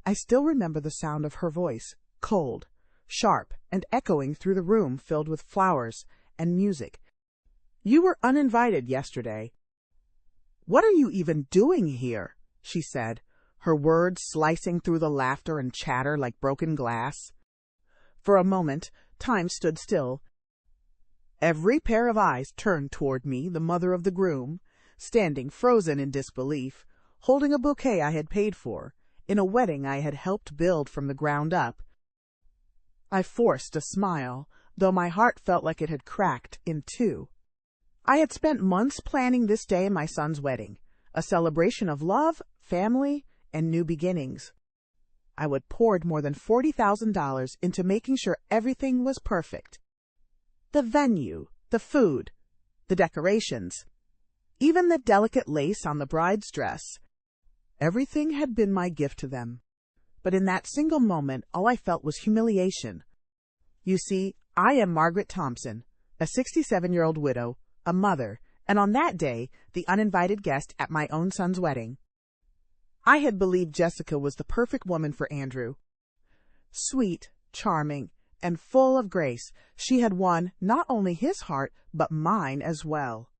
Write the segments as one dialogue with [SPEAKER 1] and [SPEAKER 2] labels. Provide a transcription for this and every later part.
[SPEAKER 1] I still remember the sound of her voice, cold, sharp, and echoing through the room filled with flowers and music. "You were uninvited yesterday." "What are you even doing here?" she said, her words slicing through the laughter and chatter like broken glass. For a moment, time stood still. Every pair of eyes turned toward me, the mother of the groom, standing frozen in disbelief, holding a bouquet I had paid for, in a wedding I had helped build from the ground up. I forced a smile, though my heart felt like it had cracked in two. I had spent months planning this day, my son's wedding, a celebration of love, family, and new beginnings. I had poured more than $40,000 into making sure everything was perfect. The venue, the food, the decorations, even the delicate lace on the bride's dress. Everything had been my gift to them. But in that single moment, all I felt was humiliation. You see, I am Margaret Thompson, a 67-year-old widow, a mother, and on that day, the uninvited guest at my own son's wedding. I had believed Jessica was the perfect woman for Andrew. Sweet, charming, and full of grace, she had won not only his heart, but mine as well.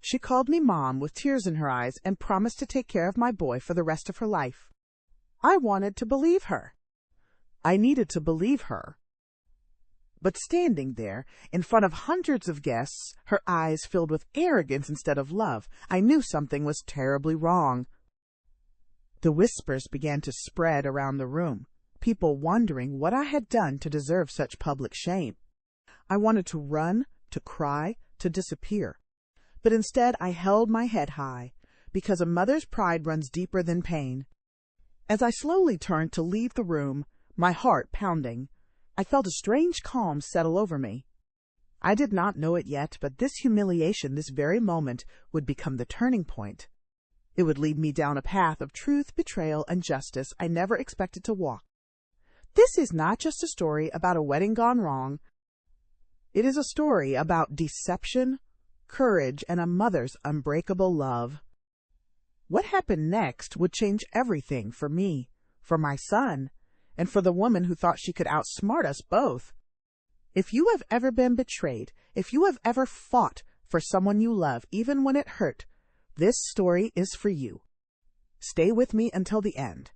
[SPEAKER 1] She called me Mom with tears in her eyes and promised to take care of my boy for the rest of her life. I wanted to believe her. I needed to believe her. But standing there, in front of hundreds of guests, her eyes filled with arrogance instead of love, I knew something was terribly wrong. The whispers began to spread around the room, people wondering what I had done to deserve such public shame. I wanted to run, to cry, to disappear. But instead I held my head high, because a mother's pride runs deeper than pain. As I slowly turned to leave the room, my heart pounding, I felt a strange calm settle over me. I did not know it yet, but this humiliation, this very moment, would become the turning point. It would lead me down a path of truth, betrayal, and justice I never expected to walk. This is not just a story about a wedding gone wrong. It is a story about deception, courage, and a mother's unbreakable love. What happened next would change everything for me, for my son, and for the woman who thought she could outsmart us both. If you have ever been betrayed, if you have ever fought for someone you love, even when it hurt, this story is for you. Stay with me until the end,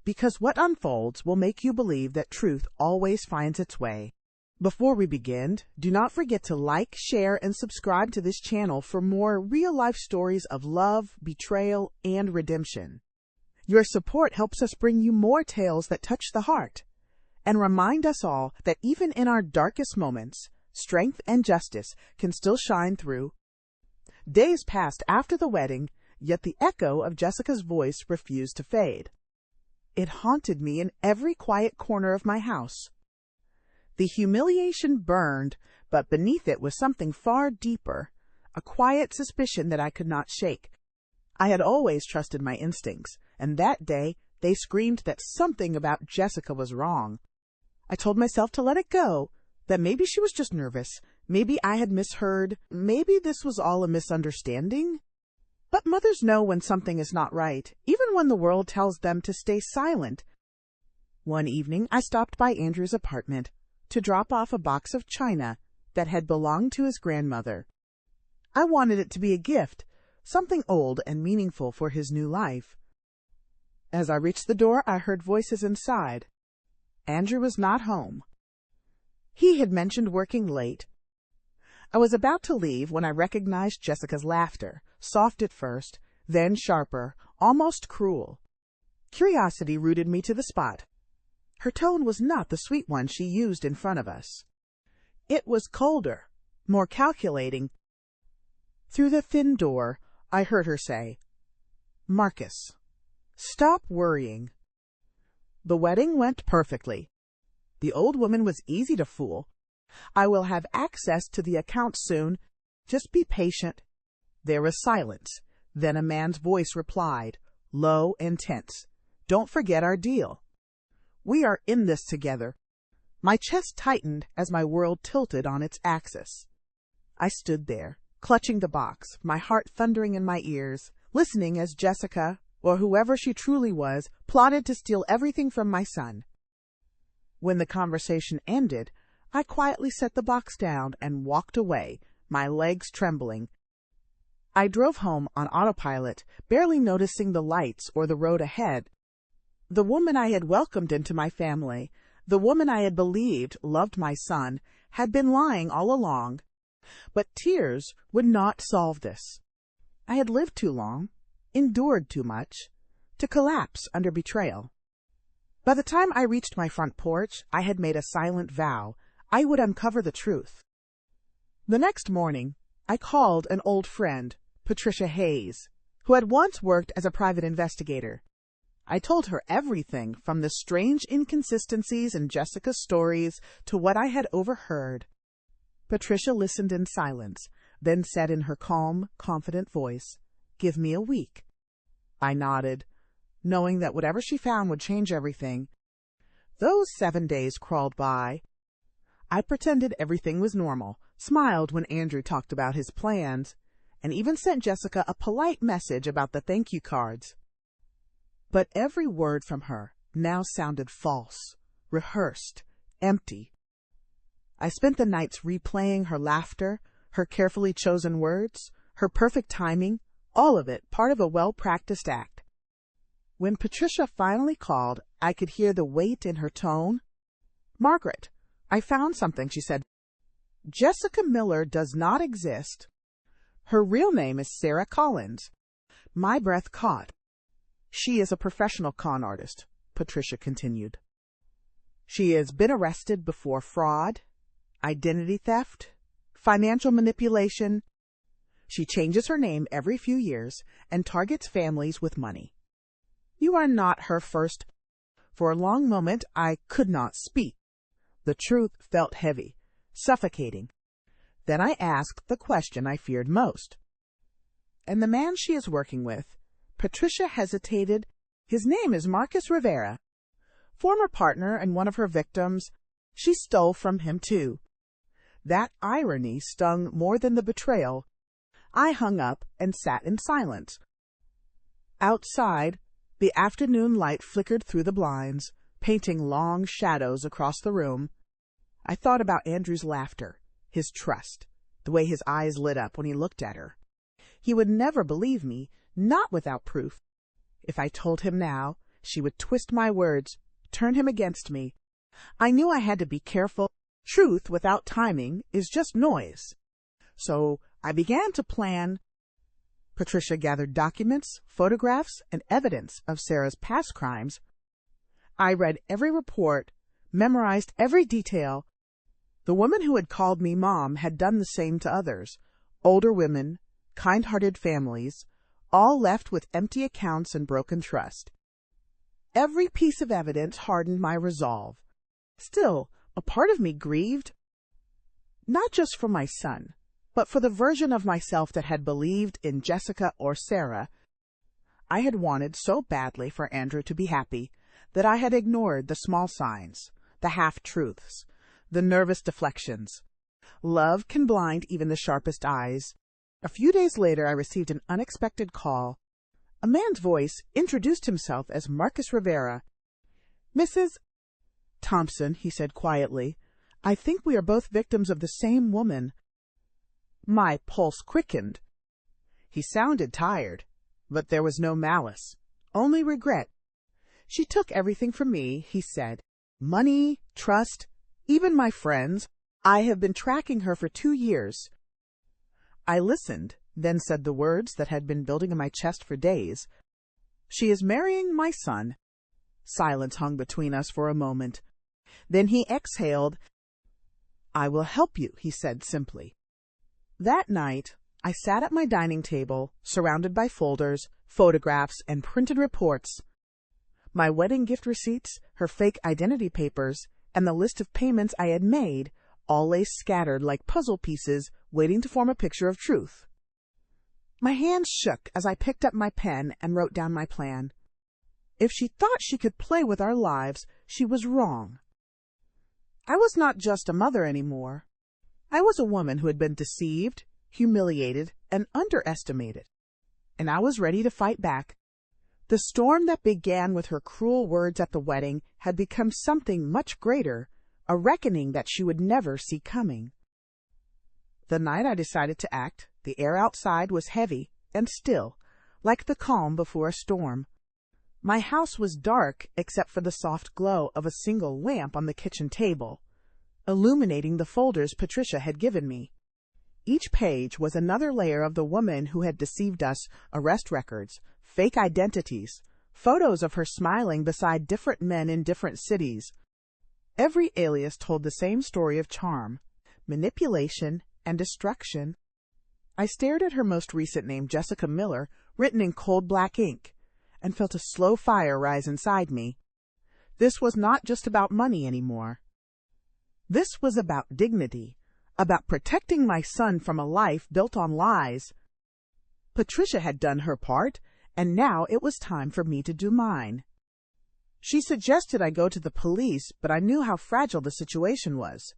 [SPEAKER 1] because what unfolds will make you believe that truth always finds its way. Before we begin, do not forget to like, share, and subscribe to this channel for more real-life stories of love, betrayal, and redemption. Your support helps us bring you more tales that touch the heart, and remind us all that even in our darkest moments, strength and justice can still shine through. Days passed after the wedding, yet the echo of Jessica's voice refused to fade. It haunted me in every quiet corner of my house. The humiliation burned, but beneath it was something far deeper, a quiet suspicion that I could not shake. I had always trusted my instincts, and that day they screamed that something about Jessica was wrong. I told myself to let it go, that maybe she was just nervous, maybe I had misheard, maybe this was all a misunderstanding. But mothers know when something is not right, even when the world tells them to stay silent. One evening I stopped by Andrew's apartment to drop off a box of china that had belonged to his grandmother. I wanted it to be a gift, something old and meaningful for his new life. As I reached the door, I heard voices inside. Andrew was not home. He had mentioned working late. I was about to leave when I recognized Jessica's laughter, soft at first, then sharper, almost cruel. Curiosity rooted me to the spot. Her tone was not the sweet one she used in front of us. It was colder, more calculating. Through the thin door, I heard her say, "Marcus, stop worrying." The wedding went perfectly. The old woman was easy to fool. I will have access to the account soon. Just be patient. There was silence. Then a man's voice replied, low and tense, "Don't forget our deal. We are in this together." My chest tightened as my world tilted on its axis. I stood there, clutching the box, my heart thundering in my ears, listening as Jessica, or whoever she truly was, plotted to steal everything from my son. When the conversation ended, I quietly set the box down and walked away, my legs trembling. I drove home on autopilot, barely noticing the lights or the road ahead. The woman I had welcomed into my family, the woman I had believed loved my son, had been lying all along. But tears would not solve this. I had lived too long, endured too much, to collapse under betrayal. By the time I reached my front porch, I had made a silent vow I would uncover the truth. The next morning, I called an old friend, Patricia Hayes, who had once worked as a private investigator. I told her everything from the strange inconsistencies in Jessica's stories to what I had overheard. Patricia listened in silence, then said in her calm, confident voice, "Give me a week." I nodded, knowing that whatever she found would change everything. Those 7 days crawled by. I pretended everything was normal, smiled when Andrew talked about his plans, and even sent Jessica a polite message about the thank you cards. But every word from her now sounded false, rehearsed, empty. I spent the nights replaying her laughter, her carefully chosen words, her perfect timing, all of it part of a well-practiced act. When Patricia finally called, I could hear the weight in her tone. "Margaret, I found something," she said. "Jessica Miller does not exist. Her real name is Sarah Collins." My breath caught. "She is a professional con artist," Patricia continued. "She has been arrested before fraud, identity theft, financial manipulation. She changes her name every few years and targets families with money. You are not her first." For a long moment I could not speak. The truth felt heavy, suffocating. Then I asked the question I feared most. "And the man she is working with?" Patricia hesitated. "His name is Marcus Rivera. Former partner and one of her victims. She stole from him, too." That irony stung more than the betrayal. I hung up and sat in silence. Outside, the afternoon light flickered through the blinds, painting long shadows across the room. I thought about Andrew's laughter, his trust, the way his eyes lit up when he looked at her. He would never believe me, not without proof. If I told him now, she would twist my words, turn him against me. I knew I had to be careful. Truth without timing is just noise. So I began to plan. Patricia gathered documents, photographs, and evidence of Sarah's past crimes. I read every report, memorized every detail. The woman who had called me Mom had done the same to others. Older women, kind-hearted families, all left with empty accounts and broken trust. Every piece of evidence hardened my resolve. Still, a part of me grieved, not just for my son, but for the version of myself that had believed in Jessica or Sarah. I had wanted so badly for Andrew to be happy that I had ignored the small signs, the half-truths, the nervous deflections. Love can blind even the sharpest eyes. A few days later, I received an unexpected call. A man's voice introduced himself as Marcus Rivera. "Mrs. Thompson," he said quietly, "I think we are both victims of the same woman." My pulse quickened. He sounded tired, but there was no malice, only regret. "She took everything from me," he said. "Money, trust, even my friends. I have been tracking her for 2 years. I listened, then said the words that had been building in my chest for days. "She is marrying my son." Silence hung between us for a moment. Then he exhaled. "I will help you," he said simply. That night, I sat at my dining table, surrounded by folders, photographs, and printed reports. My wedding gift receipts, her fake identity papers, and the list of payments I had made all lay scattered like puzzle pieces, waiting to form a picture of truth. My hands shook as I picked up my pen and wrote down my plan. If she thought she could play with our lives, she was wrong. I was not just a mother anymore. I was a woman who had been deceived, humiliated, and underestimated. And I was ready to fight back. The storm that began with her cruel words at the wedding had become something much greater, a reckoning that she would never see coming. The night I decided to act, the air outside was heavy and still, like the calm before a storm. My house was dark except for the soft glow of a single lamp on the kitchen table, illuminating the folders Patricia had given me. Each page was another layer of the woman who had deceived us: arrest records, fake identities, photos of her smiling beside different men in different cities. Every alias told the same story of charm, manipulation, and destruction. I stared at her most recent name, Jessica Miller, written in cold black ink, and felt a slow fire rise inside me. This was not just about money anymore. This was about dignity, about protecting my son from a life built on lies. Patricia had done her part, and now it was time for me to do mine. She suggested I go to the police, but I knew how fragile the situation was.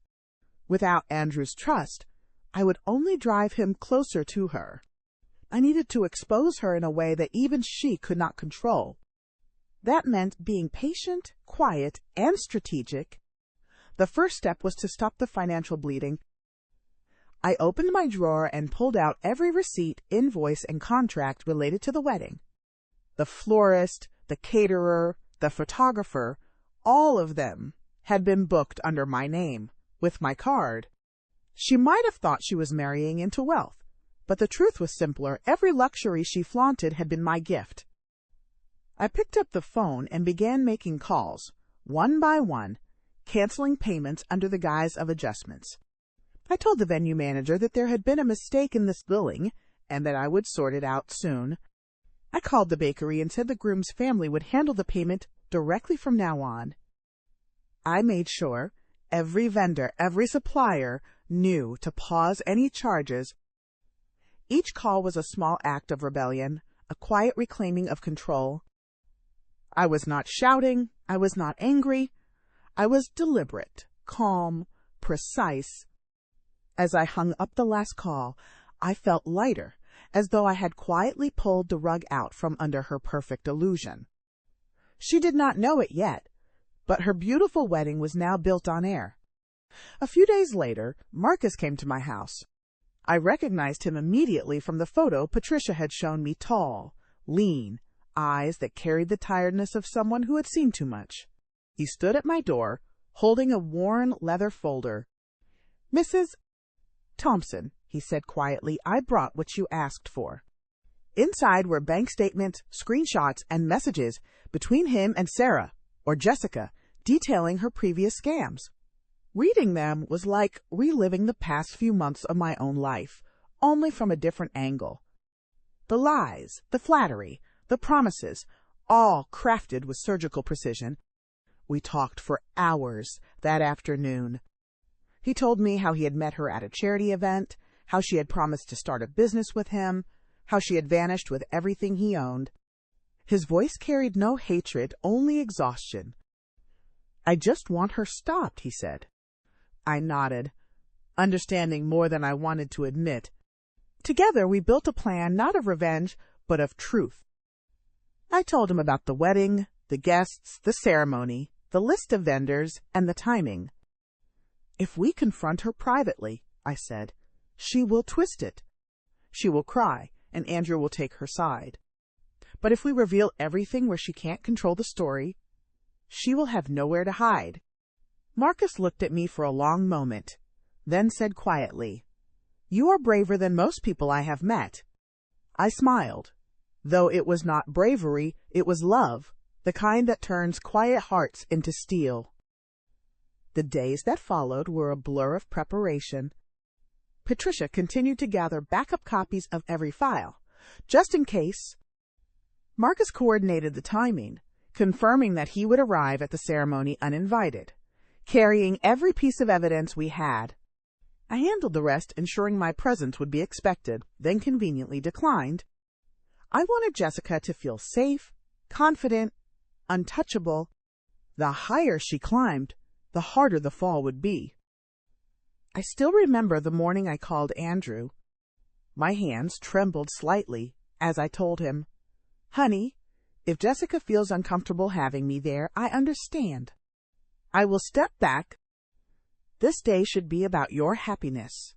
[SPEAKER 1] Without Andrew's trust, I would only drive him closer to her. I needed to expose her in a way that even she could not control. That meant being patient, quiet, and strategic. The first step was to stop the financial bleeding. I opened my drawer and pulled out every receipt, invoice, and contract related to the wedding. The florist, the caterer, the photographer, all of them had been booked under my name, with my card. She might have thought she was marrying into wealth, but the truth was simpler. Every luxury she flaunted had been my gift. I picked up the phone and began making calls, one by one, canceling payments under the guise of adjustments. I told the venue manager that there had been a mistake in this billing and that I would sort it out soon. I called the bakery and said the groom's family would handle the payment directly from now on. I made sure every vendor, every supplier knew to pause any charges. Each call was a small act of rebellion, a quiet reclaiming of control. I was not shouting, I was not angry, I was deliberate, calm, precise. As I hung up the last call, I felt lighter, as though I had quietly pulled the rug out from under her perfect illusion. She did not know it yet, but her beautiful wedding was now built on air. A few days later, Marcus came to my house. I recognized him immediately from the photo Patricia had shown me: tall, lean, eyes that carried the tiredness of someone who had seen too much. He stood at my door, holding a worn leather folder. "Mrs. Thompson," he said quietly, "I brought what you asked for." Inside were bank statements, screenshots, and messages between him and Sarah, or Jessica, detailing her previous scams. Reading them was like reliving the past few months of my own life, only from a different angle. The lies, the flattery, the promises, all crafted with surgical precision. We talked for hours that afternoon. He told me how he had met her at a charity event, how she had promised to start a business with him, how she had vanished with everything he owned. His voice carried no hatred, only exhaustion. "I just want her stopped," he said. I nodded, understanding more than I wanted to admit. Together we built a plan not of revenge, but of truth. I told him about the wedding, the guests, the ceremony, the list of vendors, and the timing. "If we confront her privately," I said, "she will twist it. She will cry, and Andrew will take her side. But if we reveal everything where she can't control the story, she will have nowhere to hide." Marcus looked at me for a long moment, then said quietly, "You are braver than most people I have met." I smiled. Though it was not bravery, it was love, the kind that turns quiet hearts into steel. The days that followed were a blur of preparation. Patricia continued to gather backup copies of every file, just in case. Marcus coordinated the timing, confirming that he would arrive at the ceremony uninvited, carrying every piece of evidence we had. I handled the rest, ensuring my presence would be expected, then conveniently declined. I wanted Jessica to feel safe, confident, untouchable. The higher she climbed, the harder the fall would be. I still remember the morning I called Andrew. My hands trembled slightly as I told him, "Honey, If Jessica feels uncomfortable having me there, I understand. I will step back. This day should be about your happiness."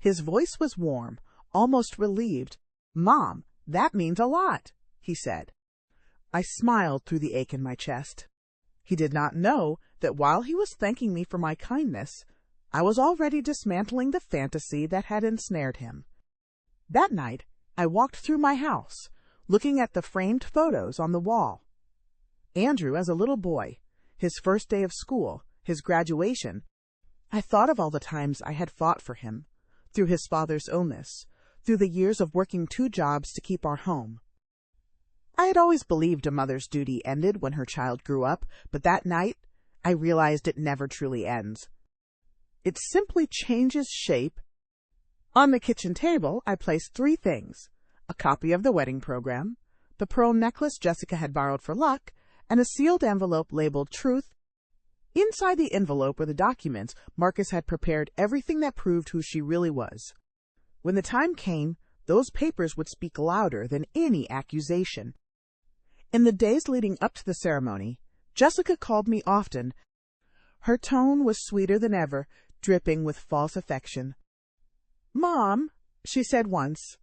[SPEAKER 1] His voice was warm, almost relieved. "Mom, that means a lot," he said. I smiled through the ache in my chest. He did not know that while he was thanking me for my kindness, I was already dismantling the fantasy that had ensnared him. That night, I walked through my house, looking at the framed photos on the wall. Andrew as a little boy, his first day of school, his graduation. I thought of all the times I had fought for him, through his father's illness, through the years of working 2 jobs to keep our home. I had always believed a mother's duty ended when her child grew up, but that night I realized it never truly ends. It simply changes shape. On the kitchen table, I placed 3 things: a copy of the wedding program, the pearl necklace Jessica had borrowed for luck, and a sealed envelope labeled Truth. Inside the envelope were the documents Marcus had prepared, everything that proved who she really was. When the time came, those papers would speak louder than any accusation. In the days leading up to the ceremony, Jessica called me often. Her tone was sweeter than ever, dripping with false affection. "Mom," she said once,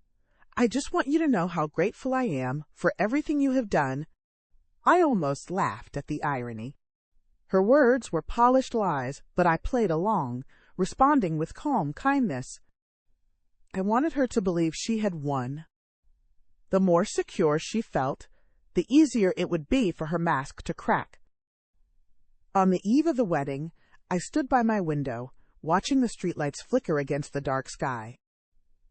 [SPEAKER 1] "I just want you to know how grateful I am for everything you have done." I almost laughed at the irony. Her words were polished lies, but I played along, responding with calm kindness. I wanted her to believe she had won. The more secure she felt, the easier it would be for her mask to crack. On the eve of the wedding, I stood by my window, watching the streetlights flicker against the dark sky.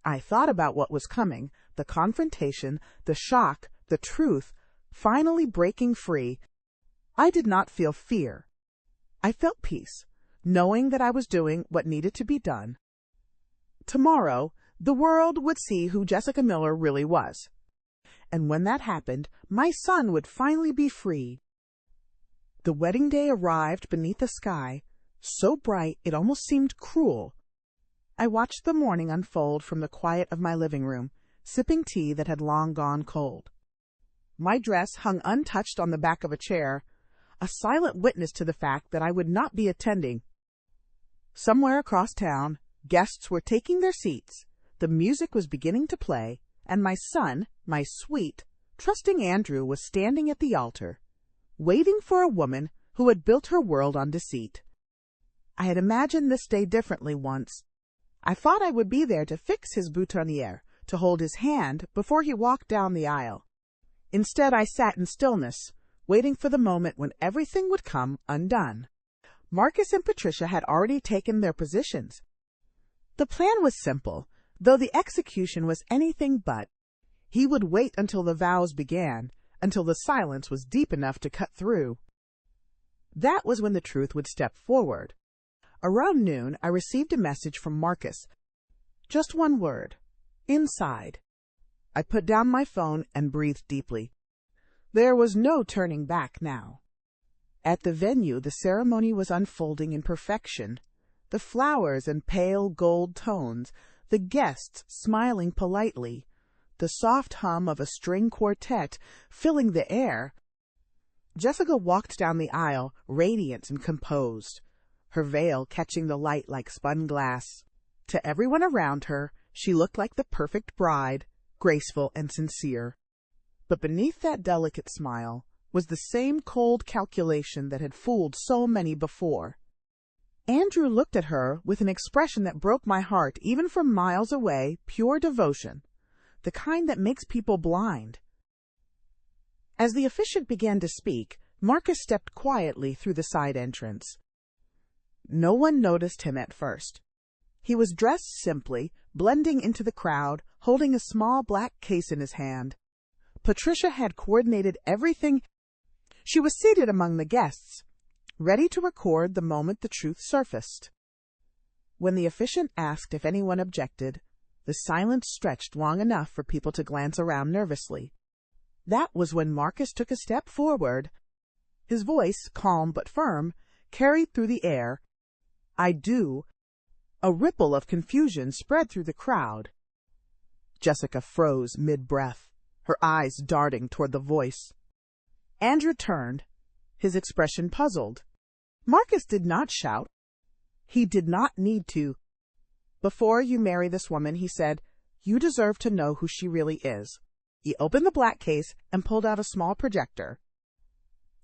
[SPEAKER 1] I thought about what was coming, the confrontation, the shock, the truth, finally breaking free. I did not feel fear. I felt peace, knowing that I was doing what needed to be done. Tomorrow, the world would see who Jessica Miller really was. And when that happened, my son would finally be free. The wedding day arrived beneath a sky so bright it almost seemed cruel. I watched the morning unfold from the quiet of my living room, sipping tea that had long gone cold. My dress hung untouched on the back of a chair, a silent witness to the fact that I would not be attending. Somewhere across town, guests were taking their seats, the music was beginning to play, and my son, my sweet, trusting Andrew, was standing at the altar, waiting for a woman who had built her world on deceit. I had imagined this day differently once. I thought I would be there to fix his boutonniere, to hold his hand before he walked down the aisle. Instead, I sat in stillness, waiting for the moment when everything would come undone. Marcus and Patricia had already taken their positions. The plan was simple, though the execution was anything but. He would wait until the vows began, until the silence was deep enough to cut through. That was when the truth would step forward. Around noon, I received a message from Marcus. Just one word: inside. I put down my phone and breathed deeply. There was no turning back now. At the venue, the ceremony was unfolding in perfection. The flowers in pale gold tones, the guests smiling politely, the soft hum of a string quartet filling the air. Jessica walked down the aisle, radiant and composed, her veil catching the light like spun glass. To everyone around her, she looked like the perfect bride, graceful and sincere. But beneath that delicate smile was the same cold calculation that had fooled so many before. Andrew looked at her with an expression that broke my heart even from miles away, pure devotion, the kind that makes people blind. As the officiant began to speak, Marcus stepped quietly through the side entrance. No one noticed him at first. He was dressed simply, blending into the crowd, holding a small black case in his hand. Patricia had coordinated everything. She was seated among the guests, ready to record the moment the truth surfaced. When the officiant asked if anyone objected, the silence stretched long enough for people to glance around nervously. That was when Marcus took a step forward. His voice, calm but firm, carried through the air. "I do." A ripple of confusion spread through the crowd. Jessica froze mid-breath, her eyes darting toward the voice. Andrew turned, his expression puzzled. Marcus did not shout. He did not need to. Before you marry this woman, he said, you deserve to know who she really is. He opened the black case and pulled out a small projector.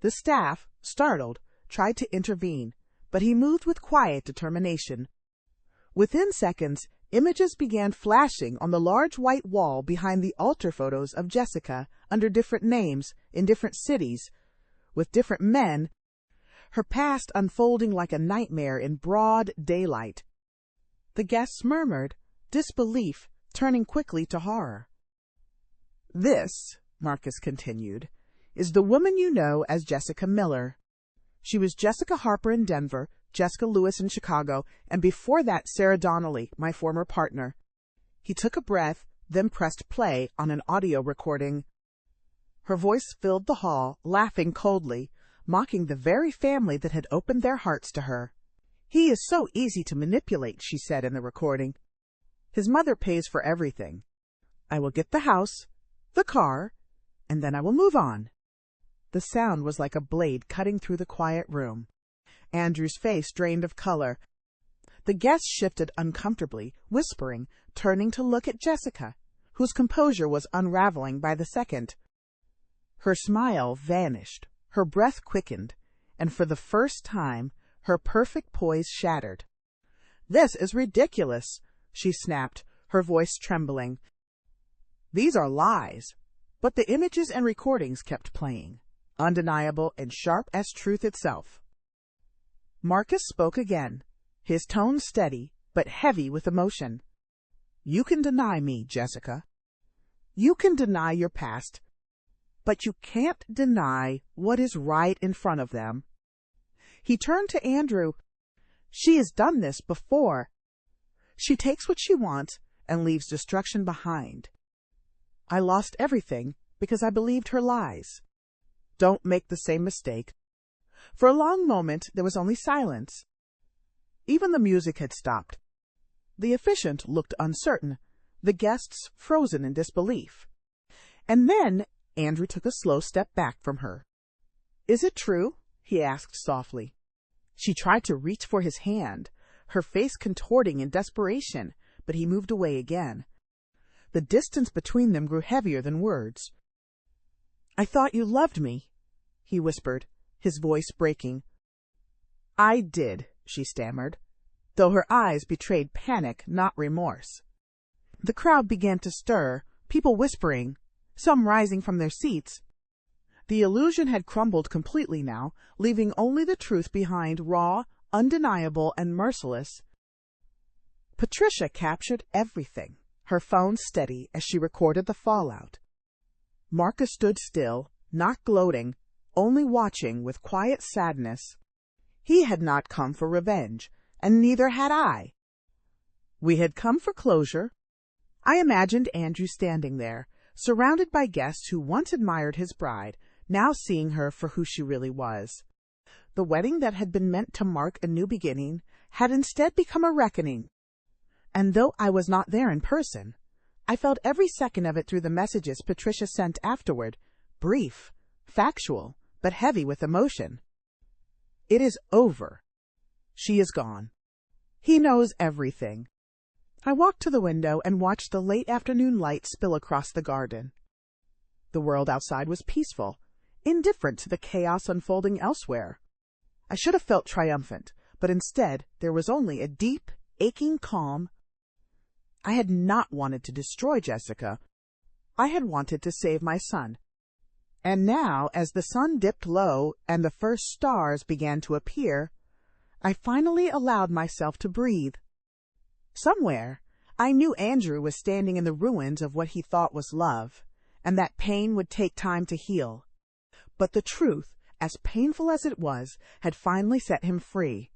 [SPEAKER 1] The staff, startled, tried to intervene, but he moved with quiet determination. Within seconds, images began flashing on the large white wall behind the altar photos of Jessica under different names in different cities, with different men, her past unfolding like a nightmare in broad daylight. The guests murmured, disbelief turning quickly to horror. This, Marcus continued, is the woman you know as Jessica Miller. She was Jessica Harper in Denver, Jessica Lewis in Chicago, and before that Sarah Donnelly, my former partner. He took a breath, then pressed play on an audio recording. Her voice filled the hall, laughing coldly, mocking the very family that had opened their hearts to her. He is so easy to manipulate, she said in the recording. His mother pays for everything. I will get the house, the car, and then I will move on. The sound was like a blade cutting through the quiet room. Andrew's face drained of color. The guests shifted uncomfortably, whispering, turning to look at Jessica, whose composure was unraveling by the second. Her smile vanished, her breath quickened, and for the first time her perfect poise shattered. "This is ridiculous," she snapped, her voice trembling. "These are lies." But the images and recordings kept playing, undeniable and sharp as truth itself. Marcus spoke again, his tone steady, but heavy with emotion. "You can deny me, Jessica. You can deny your past, but you can't deny what is right in front of them." He turned to Andrew. "She has done this before. She takes what she wants and leaves destruction behind. I lost everything because I believed her lies. Don't make the same mistake." For a long moment there was only silence. Even the music had stopped. The officiant looked uncertain, the guests frozen in disbelief. And then Andrew took a slow step back from her. "Is it true?" he asked softly. She tried to reach for his hand, her face contorting in desperation, but he moved away again. The distance between them grew heavier than words. "I thought you loved me," he whispered, his voice breaking. "I did," she stammered, though her eyes betrayed panic, not remorse. The crowd began to stir, people whispering, some rising from their seats. The illusion had crumbled completely now, leaving only the truth behind, raw, undeniable, and merciless. Patricia captured everything, her phone steady as she recorded the fallout. Marcus stood still, not gloating, only watching with quiet sadness. He had not come for revenge, and neither had I. We had come for closure. I imagined Andrew standing there, surrounded by guests who once admired his bride, now seeing her for who she really was. The wedding that had been meant to mark a new beginning had instead become a reckoning. And though I was not there in person, I felt every second of it through the messages Patricia sent afterward, brief, factual, but heavy with emotion. It is over. She is gone. He knows everything. I walked to the window and watched the late afternoon light spill across the garden. The world outside was peaceful, indifferent to the chaos unfolding elsewhere. I should have felt triumphant, but instead there was only a deep, aching calm. I had not wanted to destroy Jessica. I had wanted to save my son. And now, as the sun dipped low and the first stars began to appear, I finally allowed myself to breathe. Somewhere, I knew Andrew was standing in the ruins of what he thought was love, and that pain would take time to heal. But the truth, as painful as it was, had finally set him free.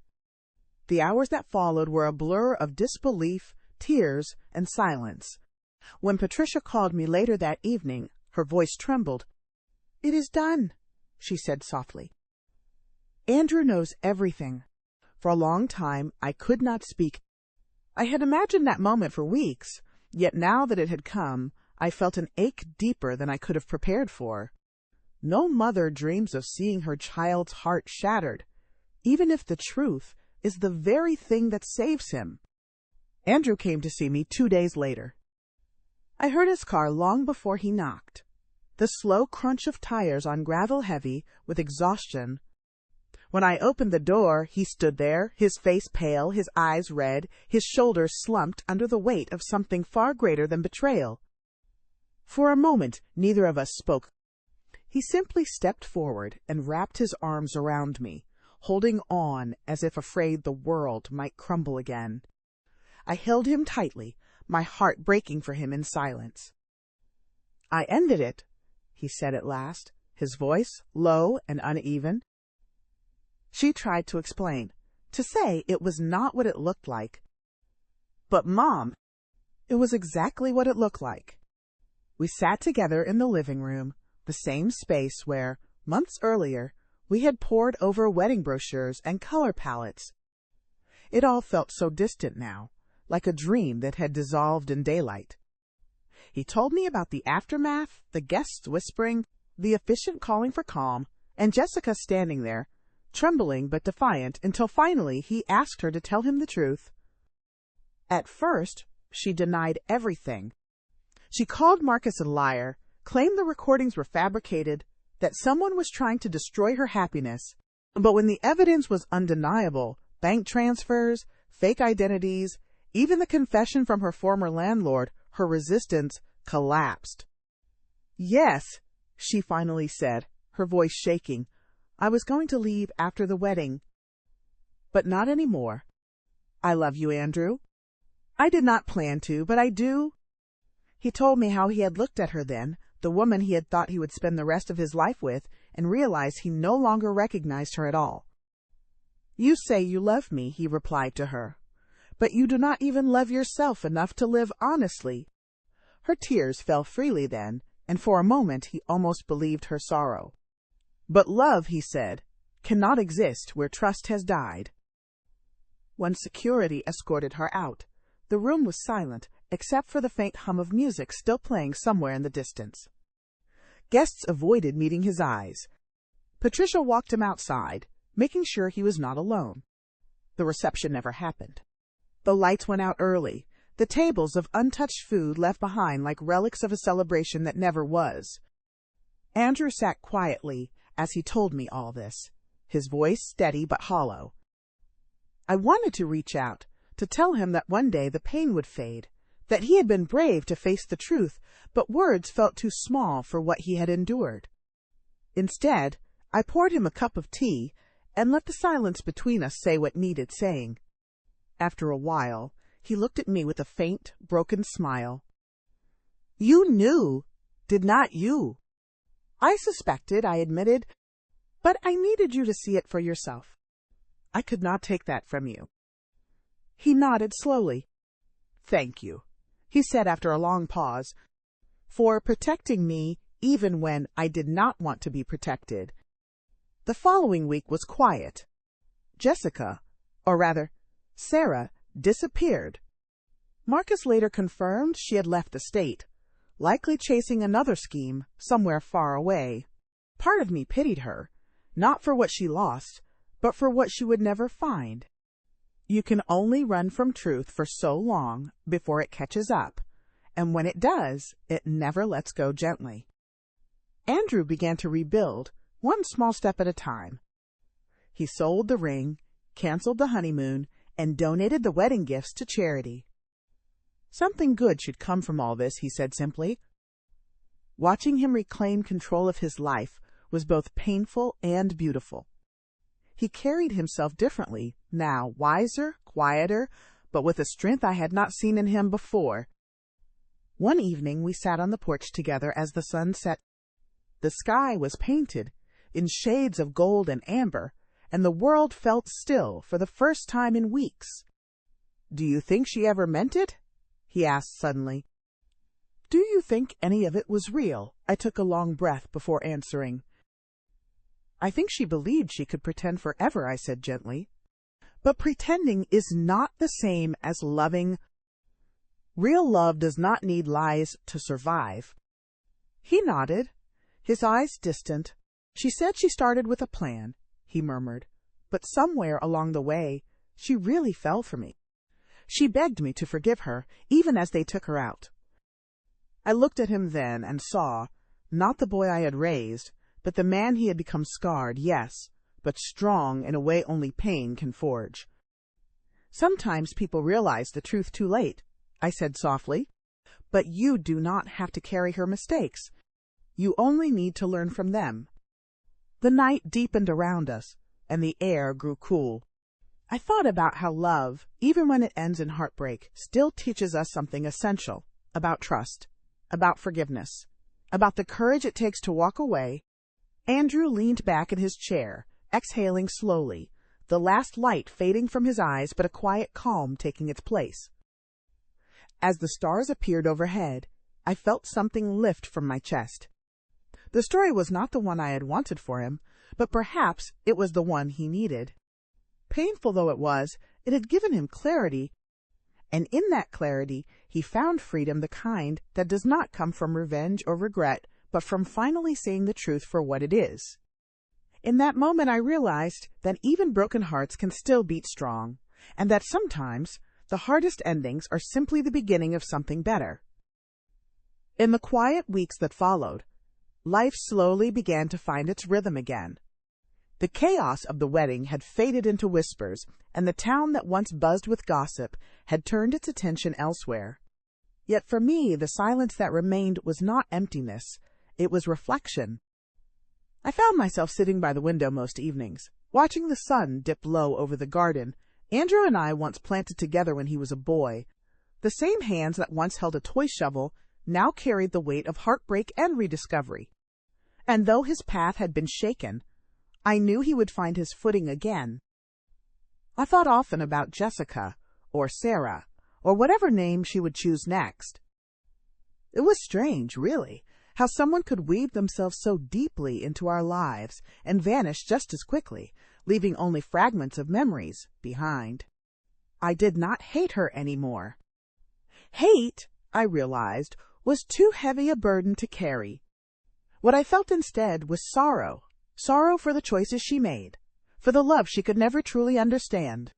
[SPEAKER 1] The hours that followed were a blur of disbelief, tears, and silence. When Patricia called me later that evening, her voice trembled. "It is done," she said softly. "Andrew knows everything." For a long time I could not speak. I had imagined that moment for weeks, yet now that it had come, I felt an ache deeper than I could have prepared for. No mother dreams of seeing her child's heart shattered, even if the truth is the very thing that saves him. Andrew came to see me 2 days later. I heard his car long before he knocked. The slow crunch of tires on gravel heavy with exhaustion. When I opened the door, he stood there, his face pale, his eyes red, his shoulders slumped under the weight of something far greater than betrayal. For a moment, neither of us spoke. He simply stepped forward and wrapped his arms around me, holding on as if afraid the world might crumble again. I held him tightly, my heart breaking for him in silence. "I ended it," he said at last, his voice low and uneven. She tried to explain, to say it was not what it looked like. But, Mom, it was exactly what it looked like. We sat together in the living room, the same space where, months earlier, we had pored over wedding brochures and color palettes. It all felt so distant now, like a dream that had dissolved in daylight. He told me about the aftermath, the guests whispering, the officiant calling for calm, and Jessica standing there, trembling but defiant, until finally he asked her to tell him the truth. At first, she denied everything. She called Marcus a liar, claimed the recordings were fabricated, that someone was trying to destroy her happiness. But when the evidence was undeniable, bank transfers, fake identities, even the confession from her former landlord, her resistance collapsed. "Yes," she finally said, her voice shaking. "I was going to leave after the wedding. But not anymore. I love you, Andrew. I did not plan to, but I do." He told me how he had looked at her then, the woman he had thought he would spend the rest of his life with, and realized he no longer recognized her at all. "You say you love me," he replied to her, "but you do not even love yourself enough to live honestly." Her tears fell freely then, and for a moment he almost believed her sorrow. "But love," he said, "cannot exist where trust has died." When security escorted her out, the room was silent, except for the faint hum of music still playing somewhere in the distance. Guests avoided meeting his eyes. Patricia walked him outside, making sure he was not alone. The reception never happened. The lights went out early, the tables of untouched food left behind like relics of a celebration that never was. Andrew sat quietly as he told me all this, his voice steady but hollow. I wanted to reach out, to tell him that one day the pain would fade, that he had been brave to face the truth, but words felt too small for what he had endured. Instead, I poured him a cup of tea and let the silence between us say what needed saying. After a while, he looked at me with a faint, broken smile. "You knew, did not you?" "I suspected," I admitted, "but I needed you to see it for yourself. I could not take that from you." He nodded slowly. "Thank you," he said after a long pause, "for protecting me even when I did not want to be protected." The following week was quiet. Jessica, or rather, Sarah, disappeared. Marcus later confirmed she had left the state, likely chasing another scheme somewhere far away. Part of me pitied her, not for what she lost, but for what she would never find. You can only run from truth for so long before it catches up, and when it does, it never lets go gently. Andrew began to rebuild, one small step at a time. He sold the ring, canceled the honeymoon, and donated the wedding gifts to charity. Something good should come from all this, he said simply. Watching him reclaim control of his life was both painful and beautiful. He carried himself differently, now wiser, quieter, but with a strength I had not seen in him before. One evening we sat on the porch together as the sun set. The sky was painted, in shades of gold and amber, and the world felt still for the first time in weeks. "Do you think she ever meant it?" he asked suddenly. "Do you think any of it was real?" I took a long breath before answering. "I think she believed she could pretend forever," I said gently. "But pretending is not the same as loving. Real love does not need lies to survive." He nodded, his eyes distant. "She said she started with a plan," he murmured, "but somewhere along the way, she really fell for me. She begged me to forgive her, even as they took her out." I looked at him then and saw, not the boy I had raised, but the man he had become, scarred, yes, but strong in a way only pain can forge. "Sometimes people realize the truth too late," I said softly, "but you do not have to carry her mistakes. You only need to learn from them." The night deepened around us, and the air grew cool. I thought about how love, even when it ends in heartbreak, still teaches us something essential about trust, about forgiveness, about the courage it takes to walk away. Andrew leaned back in his chair, exhaling slowly, the last light fading from his eyes but a quiet calm taking its place. As the stars appeared overhead, I felt something lift from my chest. The story was not the one I had wanted for him, but perhaps it was the one he needed. Painful though it was, it had given him clarity, and in that clarity he found freedom, the kind that does not come from revenge or regret, but from finally seeing the truth for what it is. In that moment I realized that even broken hearts can still beat strong, and that sometimes the hardest endings are simply the beginning of something better. In the quiet weeks that followed, life slowly began to find its rhythm again. The chaos of the wedding had faded into whispers, and the town that once buzzed with gossip had turned its attention elsewhere. Yet for me, the silence that remained was not emptiness, it was reflection. I found myself sitting by the window most evenings, watching the sun dip low over the garden Andrew and I once planted together when he was a boy. The same hands that once held a toy shovel now carried the weight of heartbreak and rediscovery. And though his path had been shaken, I knew he would find his footing again. I thought often about Jessica, or Sarah, or whatever name she would choose next. It was strange, really, how someone could weave themselves so deeply into our lives and vanish just as quickly, leaving only fragments of memories behind. I did not hate her anymore. Hate, I realized, was too heavy a burden to carry. What I felt instead was sorrow for the choices she made, for the love she could never truly understand,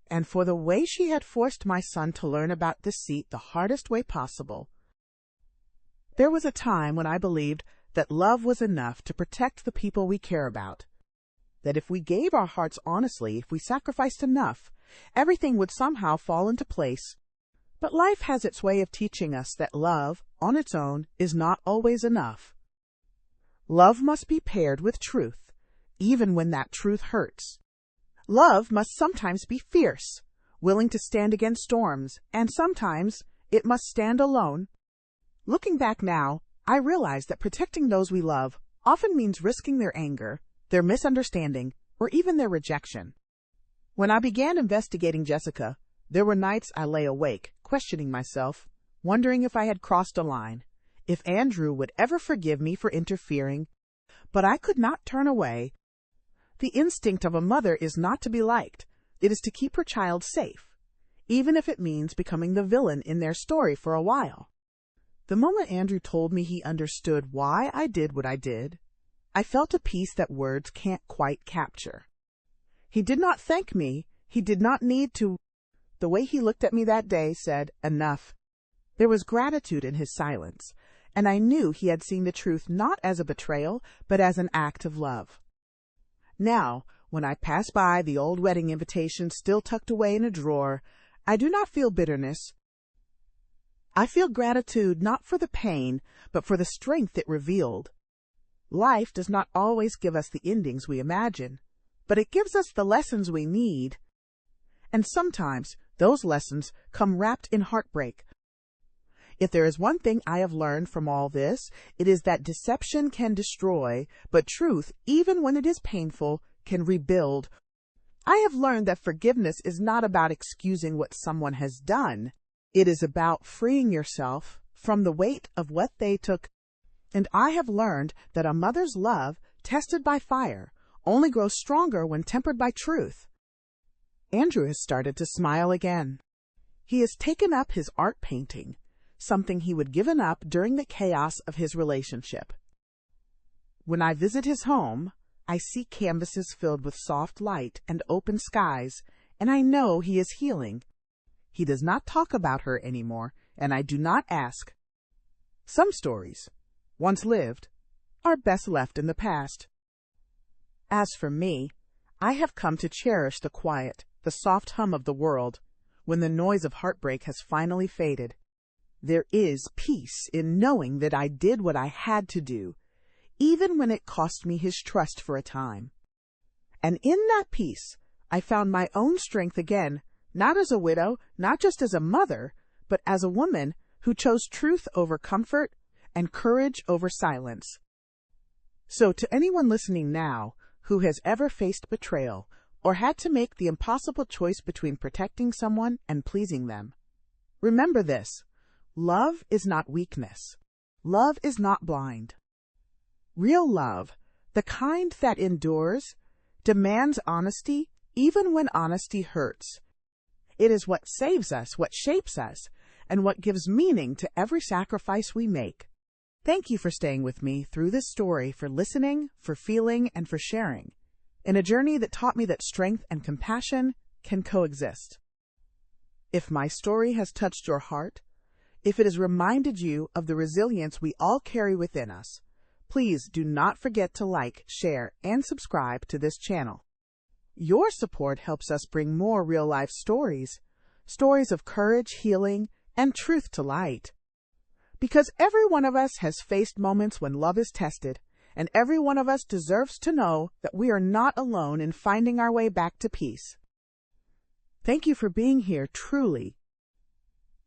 [SPEAKER 1] and for the way she had forced my son to learn about deceit the hardest way possible. There was a time when I believed that love was enough to protect the people we care about, that if we gave our hearts honestly, if we sacrificed enough, everything would somehow fall into place. But life has its way of teaching us that love, on its own, is not always enough. Love must be paired with truth, even when that truth hurts. Love must sometimes be fierce, willing to stand against storms, and sometimes it must stand alone. Looking back now, I realize that protecting those we love often means risking their anger, their misunderstanding, or even their rejection. When I began investigating Jessica, there were nights I lay awake, questioning myself, wondering if I had crossed a line, if Andrew would ever forgive me for interfering. But I could not turn away. The instinct of a mother is not to be liked. It is to keep her child safe, even if it means becoming the villain in their story for a while. The moment Andrew told me he understood why I did what I did, I felt a peace that words can't quite capture. He did not thank me. He did not need to. The way he looked at me that day said, enough. There was gratitude in his silence, and I knew he had seen the truth not as a betrayal, but as an act of love. Now, when I pass by the old wedding invitation still tucked away in a drawer, I do not feel bitterness. I feel gratitude not for the pain, but for the strength it revealed. Life does not always give us the endings we imagine, but it gives us the lessons we need. And sometimes those lessons come wrapped in heartbreak. If there is one thing I have learned from all this, it is that deception can destroy, but truth, even when it is painful, can rebuild. I have learned that forgiveness is not about excusing what someone has done. It is about freeing yourself from the weight of what they took. And I have learned that a mother's love, tested by fire, only grows stronger when tempered by truth. Andrew has started to smile again. He has taken up his art painting, something he would given up during the chaos of his relationship. When I visit his home, I see canvases filled with soft light and open skies, and I know he is healing. He does not talk about her anymore, and I do not ask. Some stories, once lived, are best left in the past. As for me, I have come to cherish the quiet, the soft hum of the world, when the noise of heartbreak has finally faded. There is peace in knowing that I did what I had to do, even when it cost me his trust for a time. And in that peace, I found my own strength again, not as a widow, not just as a mother, but as a woman who chose truth over comfort and courage over silence. So to anyone listening now who has ever faced betrayal or had to make the impossible choice between protecting someone and pleasing them, remember this: love is not weakness. Love is not blind. Real love, the kind that endures, demands honesty even when honesty hurts. It is what saves us, what shapes us, and what gives meaning to every sacrifice we make. Thank you for staying with me through this story, for listening, for feeling, and for sharing, in a journey that taught me that strength and compassion can coexist. If my story has touched your heart, if it has reminded you of the resilience we all carry within us, please do not forget to like, share, and subscribe to this channel. Your support helps us bring more real-life stories, stories of courage, healing, and truth to light. Because every one of us has faced moments when love is tested, and every one of us deserves to know that we are not alone in finding our way back to peace. Thank you for being here, truly.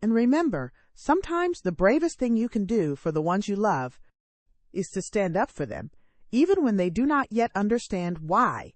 [SPEAKER 1] And remember, sometimes the bravest thing you can do for the ones you love is to stand up for them, even when they do not yet understand why.